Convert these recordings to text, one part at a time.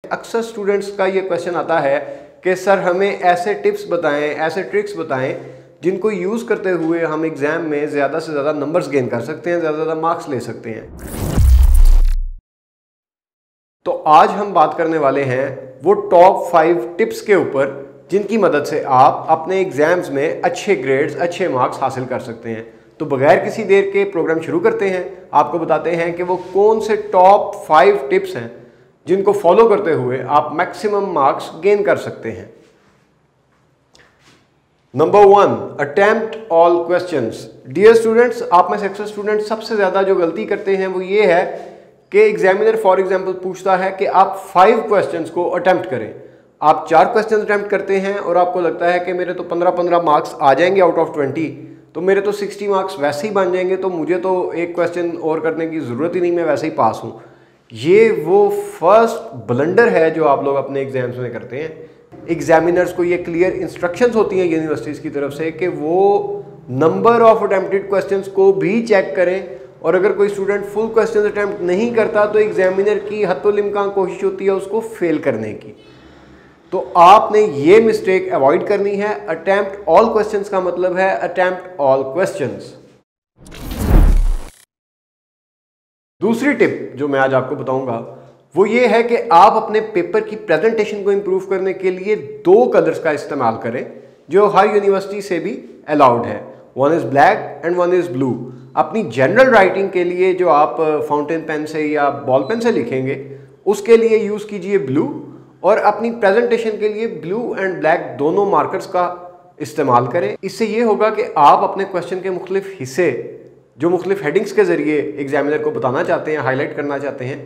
अक्सर स्टूडेंट्स का ये क्वेश्चन आता है कि सर हमें ऐसे टिप्स बताएं, ऐसे ट्रिक्स बताएं जिनको यूज़ करते हुए हम एग्ज़ाम में ज़्यादा से ज़्यादा नंबर्स गेन कर सकते हैं, ज़्यादा से ज़्यादा मार्क्स ले सकते हैं। तो आज हम बात करने वाले हैं वो टॉप 5 टिप्स के ऊपर जिनकी मदद से आप अपने एग्जाम्स में अच्छे ग्रेड्स, अच्छे मार्क्स हासिल कर सकते हैं। तो बगैर किसी देर के प्रोग्राम शुरू करते हैं। आपको बताते हैं कि वो कौन से टॉप 5 टिप्स हैं जिनको फॉलो करते हुए आप मैक्सिमम मार्क्स गेन कर सकते हैं। Number 1, attempt all questions. Dear students, आप में से अक्सर स्टूडेंट सबसे ज़्यादा जो गलती करते हैं वो ये है कि एग्जामिनर फॉर एग्जाम्पल पूछता है कि आप 5 क्वेश्चंस को अटेम्प्ट करें। आप 4 क्वेश्चन अटेम्प्ट करते हैं और आपको लगता है कि मेरे तो 15-15 मार्क्स आ जाएंगे आउट ऑफ 20, तो मेरे तो 60 मार्क्स वैसे ही बन जाएंगे, तो मुझे तो एक क्वेश्चन और करने की ज़रूरत ही नहीं, मैं वैसे ही पास हूँ। ये वो फर्स्ट ब्लंडर है जो आप लोग अपने एग्जाम्स में करते हैं। एग्जामिनर्स को ये क्लियर इंस्ट्रक्शंस होती हैं यूनिवर्सिटीज़ की तरफ से कि वो नंबर ऑफ अटेम्प्टेड क्वेश्चंस को भी चेक करें, और अगर कोई स्टूडेंट फुल क्वेश्चन अटेम्प्ट नहीं करता तो एग्जामिनर की हत्तोलिम्कान कोशिश होती है उसको फेल करने की। तो आपने ये मिस्टेक अवॉइड करनी है। अटेम्प्ट ऑल क्वेश्चंस का मतलब है अटेम्प्ट ऑल क्वेश्चंस। दूसरी टिप जो मैं आज आपको बताऊंगा वो ये है कि आप अपने पेपर की प्रेजेंटेशन को इंप्रूव करने के लिए 2 कलर्स का इस्तेमाल करें जो हर यूनिवर्सिटी से भी अलाउड है। One is black and one is blue. अपनी जनरल राइटिंग के लिए जो आप फाउंटेन पेन से या बॉल पेन से लिखेंगे उसके लिए यूज कीजिए ब्लू, और अपनी प्रेजेंटेशन के लिए ब्लू एंड ब्लैक दोनों मार्कर्स का इस्तेमाल करें। इससे ये होगा कि आप अपने क्वेश्चन के मुख्तलिफ हिस्से जो मुख्तलिफ हेडिंग्स के जरिए एग्जामिनर को बताना चाहते हैं, हाईलाइट करना चाहते हैं,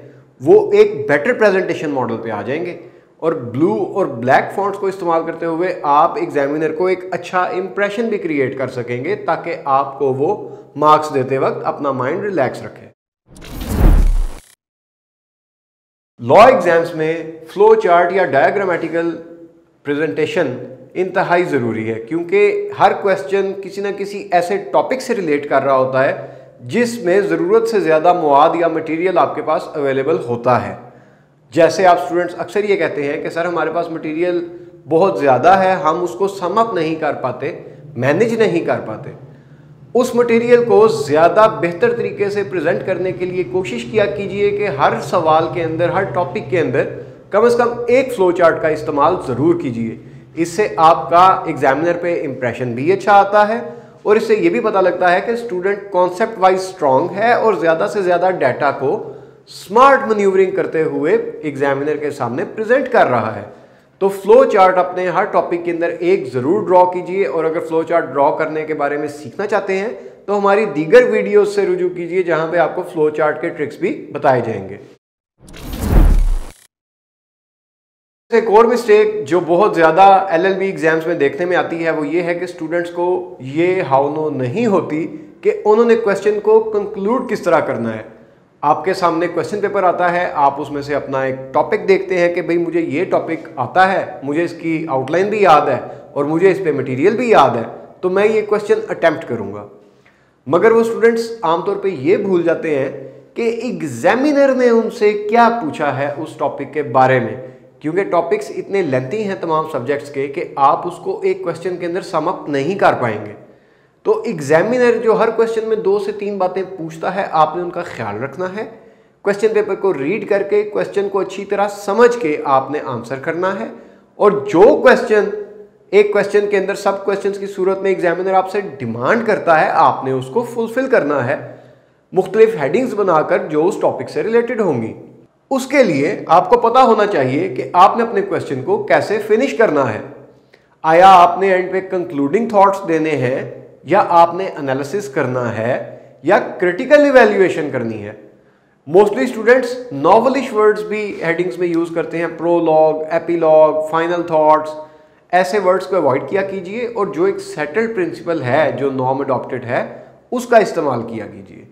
वो एक बेटर प्रेजेंटेशन मॉडल पे आ जाएंगे। और ब्लू और ब्लैक फॉन्ट्स को इस्तेमाल करते हुए आप एग्जामिनर को एक अच्छा इंप्रेशन भी क्रिएट कर सकेंगे ताकि आपको वो मार्क्स देते वक्त अपना माइंड रिलैक्स रखे। लॉ एग्जाम्स में फ्लो चार्ट या डायग्रामेटिकल प्रेजेंटेशन इंतहाई ज़रूरी है, क्योंकि हर क्वेश्चन किसी ना किसी ऐसे टॉपिक से रिलेट कर रहा होता है जिसमें ज़रूरत से ज़्यादा मवाद या मटेरियल आपके पास अवेलेबल होता है। जैसे आप स्टूडेंट्स अक्सर ये कहते हैं कि सर हमारे पास मटेरियल बहुत ज़्यादा है, हम उसको सम अप नहीं कर पाते, मैनेज नहीं कर पाते। उस मटेरियल को ज़्यादा बेहतर तरीके से प्रेजेंट करने के लिए कोशिश किया कीजिए कि हर सवाल के अंदर, हर टॉपिक के अंदर कम से कम एक फ्लो चार्ट का इस्तेमाल ज़रूर कीजिए। इससे आपका एग्जामिनर पे इम्प्रेशन भी अच्छा आता है और इससे ये भी पता लगता है कि स्टूडेंट कॉन्सेप्ट वाइज स्ट्रॉन्ग है और ज़्यादा से ज़्यादा डाटा को स्मार्ट मैन्यूवरिंग करते हुए एग्जामिनर के सामने प्रेजेंट कर रहा है। तो फ्लो चार्ट अपने हर टॉपिक के अंदर एक ज़रूर ड्रॉ कीजिए, और अगर फ्लो चार्ट ड्रॉ करने के बारे में सीखना चाहते हैं तो हमारी दीगर वीडियोस से रुजू कीजिए जहां पे आपको फ्लो चार्ट के ट्रिक्स भी बताए जाएंगे। एक और मिस्टेक जो बहुत ज़्यादा LLB एग्जाम्स में देखने में आती है वो ये है कि स्टूडेंट्स को ये हाव नहीं होती कि उन्होंने क्वेश्चन को कंक्लूड किस तरह करना है। आपके सामने क्वेश्चन पेपर आता है, आप उसमें से अपना एक टॉपिक देखते हैं कि भाई मुझे ये टॉपिक आता है, मुझे इसकी आउटलाइन भी याद है और मुझे इस पे मटेरियल भी याद है, तो मैं ये क्वेश्चन अटेम्प्ट करूँगा। मगर वो स्टूडेंट्स आमतौर पे ये भूल जाते हैं कि एग्जामिनर ने उनसे क्या पूछा है उस टॉपिक के बारे में, क्योंकि टॉपिक्स इतने लेंथी हैं तमाम सब्जेक्ट्स के कि आप उसको एक क्वेश्चन के अंदर सम अप नहीं कर पाएंगे। तो एग्जामिनर जो हर क्वेश्चन में 2 से 3 बातें पूछता है, आपने उनका ख्याल रखना है। क्वेश्चन पेपर को रीड करके क्वेश्चन को अच्छी तरह समझ के आपने आंसर करना है, और जो क्वेश्चन एक क्वेश्चन के अंदर सब क्वेश्चंस की सूरत में एग्जामिनर आपसे डिमांड करता है, आपने उसको फुलफिल करना है मुख्तलिफ हेडिंग्स बनाकर जो उस टॉपिक से रिलेटेड होंगी। उसके लिए आपको पता होना चाहिए कि आपने अपने क्वेश्चन को कैसे फिनिश करना है। आया आपने एंड पे कंक्लूडिंग थॉट्स देने हैं, या आपने एनालिसिस करना है, या क्रिटिकल इवैल्यूएशन करनी है। मोस्टली स्टूडेंट्स नॉवलिश वर्ड्स भी हेडिंग्स में यूज करते हैं, प्रोलॉग, एपिलॉग, फाइनल थॉट्स, ऐसे वर्ड्स को अवॉइड किया कीजिए और जो एक सेटल्ड प्रिंसिपल है, जो नॉर्म अडॉप्टेड है, उसका इस्तेमाल किया कीजिए।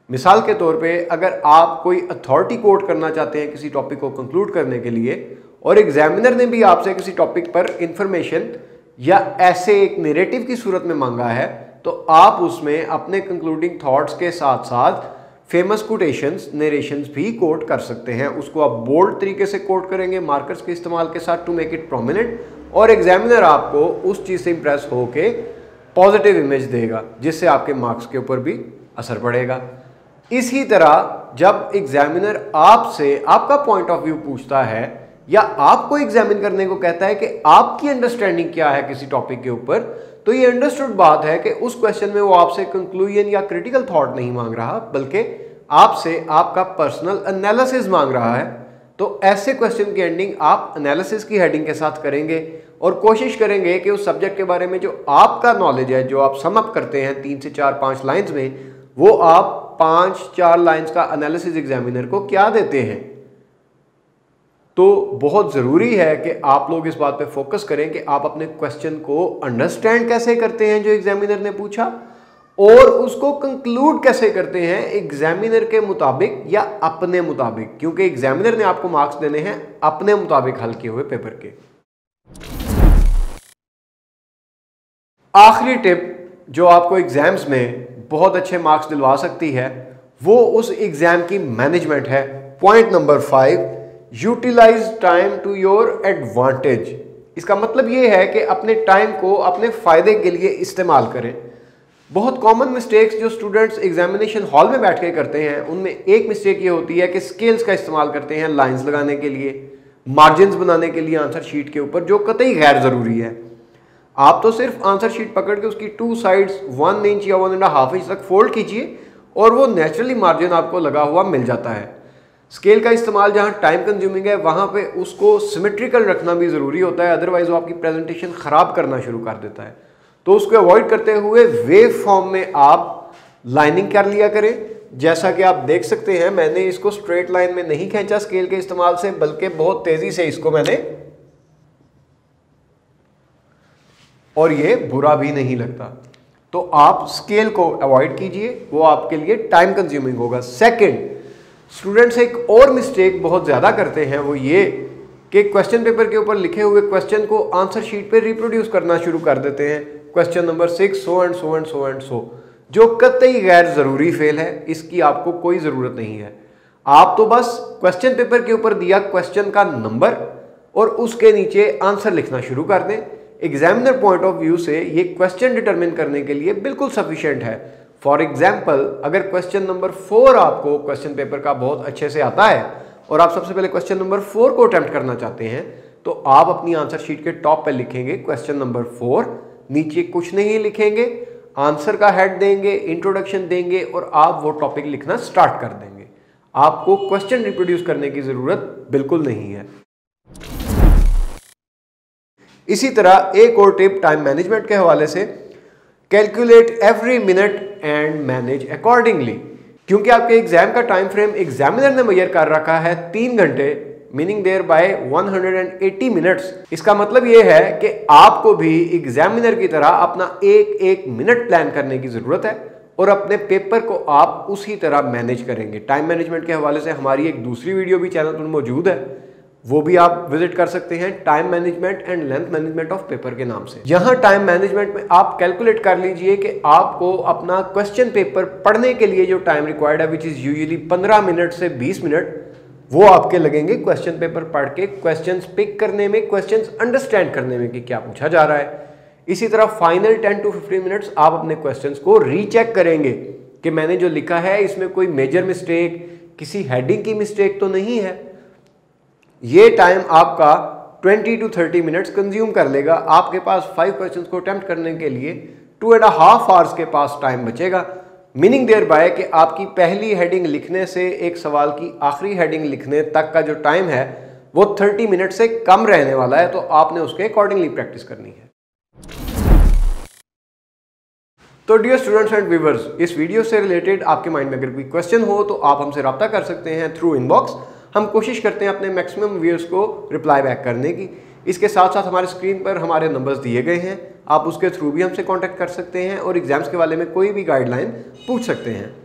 मिसाल के तौर पे अगर आप कोई अथॉरिटी कोट करना चाहते हैं किसी टॉपिक को कंक्लूड करने के लिए, और एग्जामिनर ने भी आपसे किसी टॉपिक पर इंफॉर्मेशन या ऐसे एक नैरेटिव की सूरत में मांगा है, तो आप उसमें अपने कंक्लूडिंग थॉट्स के साथ साथ फेमस कोटेशंस, नरेशंस भी कोट कर सकते हैं। उसको आप बोल्ड तरीके से कोट करेंगे मार्कर्स के इस्तेमाल के साथ टू मेक इट प्रोमिनेंट, और एग्जामिनर आपको उस चीज़ से इंप्रेस होके पॉजिटिव इमेज देगा, जिससे आपके मार्क्स के ऊपर भी असर पड़ेगा। इसी तरह जब एग्जामिनर आपसे आपका पॉइंट ऑफ व्यू पूछता है या आपको एग्जामिन करने को कहता है कि आपकी अंडरस्टैंडिंग क्या है किसी टॉपिक के ऊपर, तो ये अंडरस्टूड बात है कि उस क्वेश्चन में वो आपसे कंक्लूजन या क्रिटिकल थॉट नहीं मांग रहा, बल्कि आपसे आपका पर्सनल एनालिसिस मांग रहा है। तो ऐसे क्वेश्चन की एंडिंग आप एनालिसिस की हेडिंग के साथ करेंगे और कोशिश करेंगे कि उस सब्जेक्ट के बारे में जो आपका नॉलेज है, जो आप सम अप करते हैं 3 से 4-5 लाइंस में, वो आप 5-4 लाइंस का एनालिसिस एग्जामिनर को क्या देते हैं। तो बहुत ज़रूरी है कि आप लोग इस बात पे फोकस करें कि आप अपने क्वेश्चन को अंडरस्टैंड कैसे करते हैं जो एग्जामिनर ने पूछा, और उसको कंक्लूड कैसे करते हैं एग्जामिनर के मुताबिक या अपने मुताबिक, क्योंकि एग्जामिनर ने आपको मार्क्स देने हैं अपने मुताबिक हल किए हुए पेपर के। आखिरी टिप जो आपको एग्जाम्स में बहुत अच्छे मार्क्स दिलवा सकती है वो उस एग्जाम की मैनेजमेंट है। Point number 5, utilise time to your advantage. इसका मतलब ये है कि अपने टाइम को अपने फायदे के लिए इस्तेमाल करें। बहुत कॉमन मिस्टेक्स जो स्टूडेंट्स एग्जामिनेशन हॉल में बैठ के करते हैं, उनमें एक मिस्टेक ये होती है कि स्केल्स का इस्तेमाल करते हैं लाइंस लगाने के लिए, मार्जिन्स बनाने के लिए आंसर शीट के ऊपर, जो कतई गैर ज़रूरी है। आप तो सिर्फ आंसर शीट पकड़ के उसकी 2 साइड्स 1 इंच या 1.5 इंच तक फोल्ड कीजिए और वो नेचुरली मार्जिन आपको लगा हुआ मिल जाता है। स्केल का इस्तेमाल जहाँ टाइम कंज्यूमिंग है वहाँ पे उसको सिमेट्रिकल रखना भी ज़रूरी होता है, अदरवाइज वो आपकी प्रेजेंटेशन ख़राब करना शुरू कर देता है। तो उसको अवॉइड करते हुए वेव फॉर्म में आप लाइनिंग कर लिया करें। जैसा कि आप देख सकते हैं, मैंने इसको स्ट्रेट लाइन में नहीं खींचा स्केल के इस्तेमाल से, बल्कि बहुत तेज़ी से इसको मैंने, और ये बुरा भी नहीं लगता। तो आप स्केल को अवॉइड कीजिए, वो आपके लिए टाइम कंज्यूमिंग होगा। सेकंड, स्टूडेंट्स एक और मिस्टेक बहुत ज़्यादा करते हैं, वो ये कि क्वेश्चन पेपर के ऊपर लिखे हुए क्वेश्चन को आंसर शीट पे रिप्रोड्यूस करना शुरू कर देते हैं। Question number 6 so and so and so and so, जो कतई गैर ज़रूरी फेल है, इसकी आपको कोई ज़रूरत नहीं है। आप तो बस क्वेश्चन पेपर के ऊपर दिया क्वेश्चन का नंबर और उसके नीचे आंसर लिखना शुरू कर दें। एग्जामिनर पॉइंट ऑफ व्यू से ये क्वेश्चन डिटरमिन करने के लिए बिल्कुल सफिशिएंट है। फॉर एग्जाम्पल, अगर क्वेश्चन नंबर 4 आपको क्वेश्चन पेपर का बहुत अच्छे से आता है और आप सबसे पहले क्वेश्चन नंबर 4 को अटेम्प्ट करना चाहते हैं, तो आप अपनी आंसर शीट के टॉप पे लिखेंगे क्वेश्चन नंबर 4, नीचे कुछ नहीं लिखेंगे, आंसर का हेड देंगे, इंट्रोडक्शन देंगे और आप वो टॉपिक लिखना स्टार्ट कर देंगे। आपको क्वेश्चन रिप्रोड्यूस करने की जरूरत बिल्कुल नहीं है। इसी तरह एक और टिप टाइम मैनेजमेंट के हवाले से, calculate every minute and manage accordingly. क्योंकि आपके एग्जाम का टाइम फ्रेम एग्जामिनर ने मेजर कर रखा है 3 घंटे, मीनिंग देयर बाय 180 मिनट्स। इसका मतलब यह है कि आपको भी एग्जामिनर की तरह अपना एक मिनट प्लान करने की जरूरत है और अपने पेपर को आप उसी तरह मैनेज करेंगे। टाइम मैनेजमेंट के हवाले से हमारी एक दूसरी वीडियो भी चैनल पर मौजूद है, वो भी आप विजिट कर सकते हैं, time management and length management of paper के नाम से। यहाँ टाइम मैनेजमेंट में आप कैलकुलेट कर लीजिए कि आपको अपना क्वेश्चन पेपर पढ़ने के लिए जो टाइम रिक्वायर्ड है, विच इज यूजुअली 15 मिनट से 20 मिनट, वो आपके लगेंगे क्वेश्चन पेपर पढ़ के क्वेश्चंस पिक करने में, क्वेश्चंस अंडरस्टैंड करने में कि क्या पूछा जा रहा है। इसी तरह फाइनल 10 to 15 मिनट्स आप अपने क्वेश्चंस को रीचेक करेंगे कि मैंने जो लिखा है इसमें कोई मेजर मिस्टेक, किसी हेडिंग की मिस्टेक तो नहीं है। ये टाइम आपका 20 to 30 मिनट्स कंज्यूम कर लेगा। आपके पास 5 क्वेश्चंस को अटेम्प्ट करने के लिए 2.5 आवर्स के पास टाइम बचेगा, मीनिंग देयर बाय कि आपकी पहली हेडिंग लिखने से एक सवाल की आखिरी हेडिंग लिखने तक का जो टाइम है वो 30 मिनट से कम रहने वाला है। तो आपने उसके अकॉर्डिंगली प्रैक्टिस करनी है। तो डियर स्टूडेंट्स एंड व्यूअर्स, इस वीडियो से रिलेटेड आपके माइंड में अगर कोई क्वेश्चन हो तो आप हमसे रब्ता कर सकते हैं थ्रू इनबॉक्स। हम कोशिश करते हैं अपने मैक्सिमम व्यूअर्स को रिप्लाई बैक करने की। इसके साथ साथ हमारे स्क्रीन पर हमारे नंबर्स दिए गए हैं, आप उसके थ्रू भी हमसे कांटेक्ट कर सकते हैं और एग्जाम्स के बारे में कोई भी गाइडलाइन पूछ सकते हैं।